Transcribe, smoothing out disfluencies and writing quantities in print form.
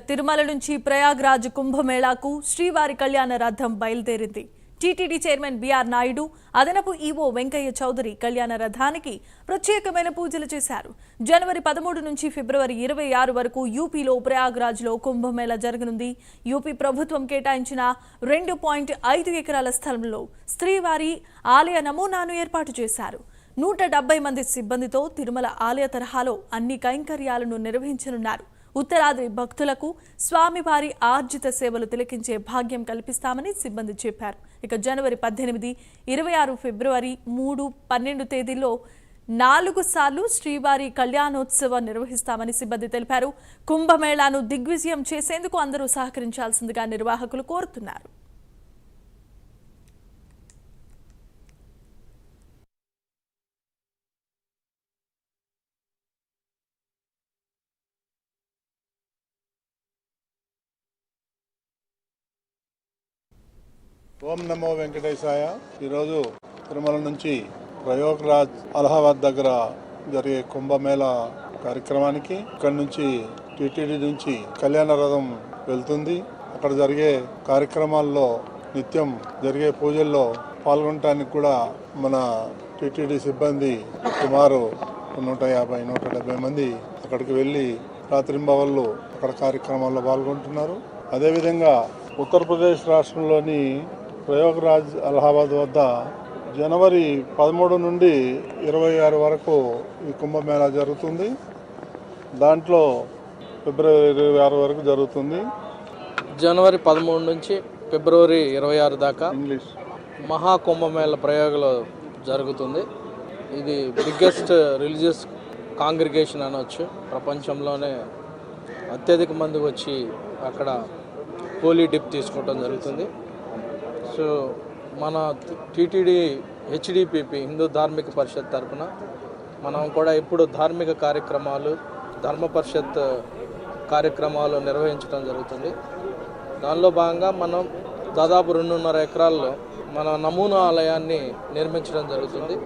తిరుమల నుంచి ప్రయాగ్రాజ్ కుంభమేళాకు శ్రీవారి కళ్యాణ రథం బయలుదేరింది. టీటీడీ చైర్మన్ బిఆర్ నాయుడు, అదనపు ఈవో వెంకయ్య చౌదరి కళ్యాణ రథానికి ప్రత్యేకమైన పూజలు చేశారు. జనవరి 13 నుంచి ఫిబ్రవరి 26 వరకు యూపీలో ప్రయాగ్రాజ్లో కుంభమేళా జరగనుంది. యూపీ ప్రభుత్వం కేటాయించిన 2.5 ఎకరాల స్థలంలో శ్రీవారి ఆలయ నమూనాను ఏర్పాటు చేశారు. 170 మంది సిబ్బందితో తిరుమల ఆలయ తరహాలో అన్ని కైంకర్యాలను నిర్వహించనున్నారు. ఉత్తరాది భక్తులకు స్వామివారి ఆర్జిత సేవలు తిలకించే భాగ్యం కల్పిస్తామని సిబ్బంది చెప్పారు. ఇక జనవరి 18, 26, ఫిబ్రవరి 3, 12 తేదీల్లో 4 సార్లు శ్రీవారి కళ్యాణోత్సవం నిర్వహిస్తామని సిబ్బంది తెలిపారు. కుంభమేళాను దిగ్విజయం చేసేందుకు అందరూ సహకరించాల్సిందిగా నిర్వాహకులు కోరుతున్నారు. ఓం నమో వెంకటేశాయ. ఈరోజు తిరుమల నుంచి ప్రయాగ్రాజ్ అలహాబాద్ దగ్గర జరిగే కుంభమేళా కార్యక్రమానికి ఇక్కడ నుంచి టీటీడీ నుంచి కళ్యాణ రథం వెళ్తుంది. అక్కడ జరిగే కార్యక్రమాల్లో నిత్యం జరిగే పూజల్లో పాల్గొనడానికి కూడా మన టీటీడీ సిబ్బంది సుమారు 150-170 మంది అక్కడికి వెళ్ళి రాత్రింబవళ్ళు అక్కడ కార్యక్రమాల్లో పాల్గొంటున్నారు. అదేవిధంగా ఉత్తరప్రదేశ్ రాష్ట్రంలోని ప్రయాగ్రాజ్ అలహాబాద్ వద్ద జనవరి 13 నుండి 26 వరకు ఈ కుంభమేళా జరుగుతుంది. దాంట్లో ఫిబ్రవరి 26 వరకు జరుగుతుంది. జనవరి 13 నుంచి ఫిబ్రవరి 26 దాకా మహాకుంభమేళా ప్రయోగంలో జరుగుతుంది. ఇది బిగ్గెస్ట్ రిలీజియస్ కాంగ్రిగేషన్ అనవచ్చు. ప్రపంచంలోనే అత్యధిక మంది వచ్చి అక్కడ హోలీ డిప్ తీసుకోవడం జరుగుతుంది. సో మన టీటీడీ హెచ్డిపిపి హిందూ ధార్మిక పరిషత్ తరఫున మనం కూడా ఇప్పుడు ధార్మిక కార్యక్రమాలు ధర్మ పరిషత్ కార్యక్రమాలు నిర్వహించడం జరుగుతుంది. దానిలో భాగంగా మనం దాదాపు 2.5 ఎకరాల్లో మన నమూనా ఆలయాన్ని నిర్మించడం జరుగుతుంది.